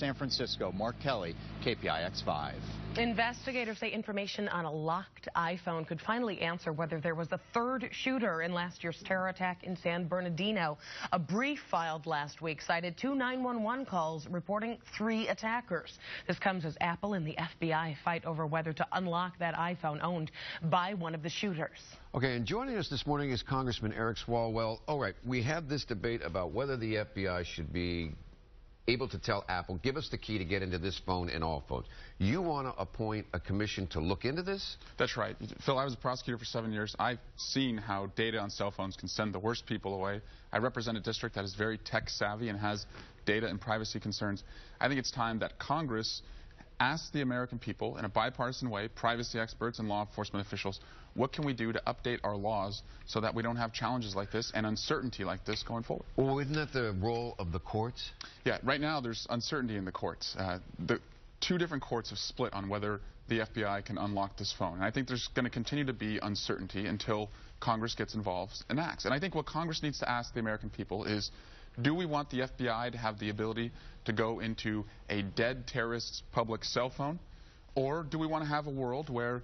San Francisco. Mark Kelly, KPIX 5. Investigators say information on a locked iPhone could finally answer whether there was a third shooter in last year's terror attack in San Bernardino. A brief filed last week cited 2 911 calls reporting 3 attackers. This comes as Apple and the FBI fight over whether to unlock that iPhone owned by one of the shooters. Okay, and joining us this morning is Congressman Eric Swalwell. All right, we have this debate about whether the FBI should be able to tell Apple, give us the key to get into this phone and all phones. You want to appoint a commission to look into this? That's right. Phil, I was a prosecutor for 7 years. I've seen how data on cell phones can send the worst people away. I represent a district that is very tech savvy and has data and privacy concerns. I think it's time that Congress asks the American people in a bipartisan way, privacy experts and law enforcement officials, what can we do to update our laws so that we don't have challenges like this and uncertainty like this going forward? Well, isn't that the role of the courts? Yeah, right now there's uncertainty in the courts. The 2 different courts have split on whether the FBI can unlock this phone. And I think there's going to continue to be uncertainty until Congress gets involved and acts. And I think what Congress needs to ask the American people is, do we want the FBI to have the ability to go into a dead terrorist's public cell phone? Or do we want to have a world where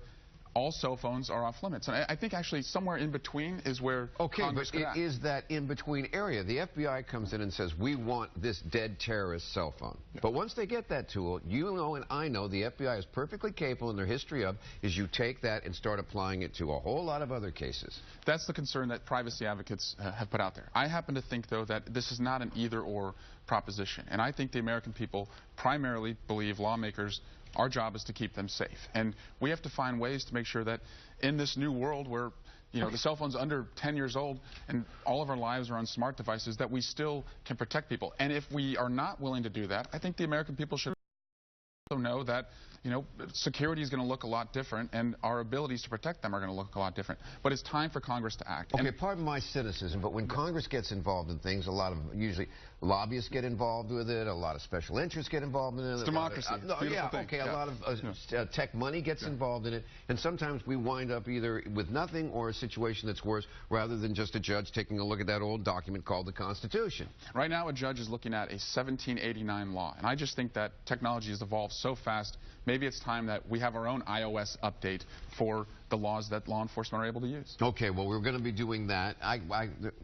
all cell phones are off limits? And I think actually somewhere in between is where Congress could act. It is that in-between area. The FBI comes in and says, we want this dead terrorist cell phone. Yeah. But once they get that tool, you know and I know the FBI is perfectly capable in their history of, is you take that and start applying it to a whole lot of other cases. That's the concern that privacy advocates have put out there. I happen to think, though, that this is not an either-or proposition. And I think the American people primarily believe lawmakers, our job is to keep them safe. And we have to find ways to make sure that in this new world where, you know, the cell phone's under 10 years old and all of our lives are on smart devices, that we still can protect people. And if we are not willing to do that, I think the American people should also know that, you know, security is going to look a lot different and our abilities to protect them are going to look a lot different. But it's time for Congress to act. Okay, pardon my cynicism, but when Congress gets involved in things, a lot of usually lobbyists get involved with it, a lot of special interests get involved in it. It's democracy. A lot of tech money gets involved in it, and sometimes we wind up either with nothing or a situation that's worse, rather than just a judge taking a look at that old document called the Constitution. Right now, a judge is looking at a 1789 law, and I just think that technology has evolved so fast. Maybe it's time that we have our own iOS update for the laws that law enforcement are able to use. Okay, well, we're going to be doing that.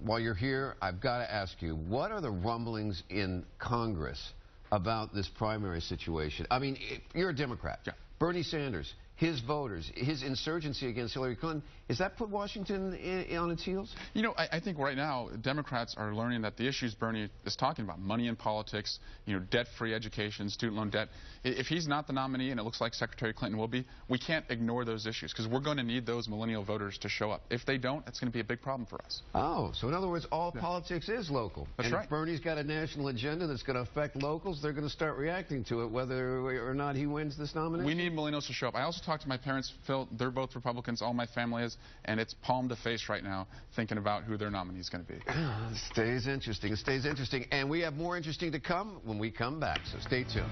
While you're here, I've got to ask you, what are the rumblings in Congress about this primary situation? I mean, you're a Democrat. Yeah. Bernie Sanders, his voters, his insurgency against Hillary Clinton, is that put Washington on its heels? You know, I think right now Democrats are learning that the issues Bernie is talking about, money in politics, you know, debt-free education, student loan debt, if he's not the nominee and it looks like Secretary Clinton will be, we can't ignore those issues because we're going to need those millennial voters to show up. If they don't, it's going to be a big problem for us. Oh, so in other words, all politics is local. That's right. If Bernie's got a national agenda that's going to affect locals, they're going to start reacting to it whether or not he wins this nomination? We need millennials to show up. I also talked to my parents, Phil, they're both Republicans, all my family is, and it's palm to face right now thinking about who their nominee is going to be. It stays interesting. It stays interesting. And we have more interesting to come when we come back, so stay tuned.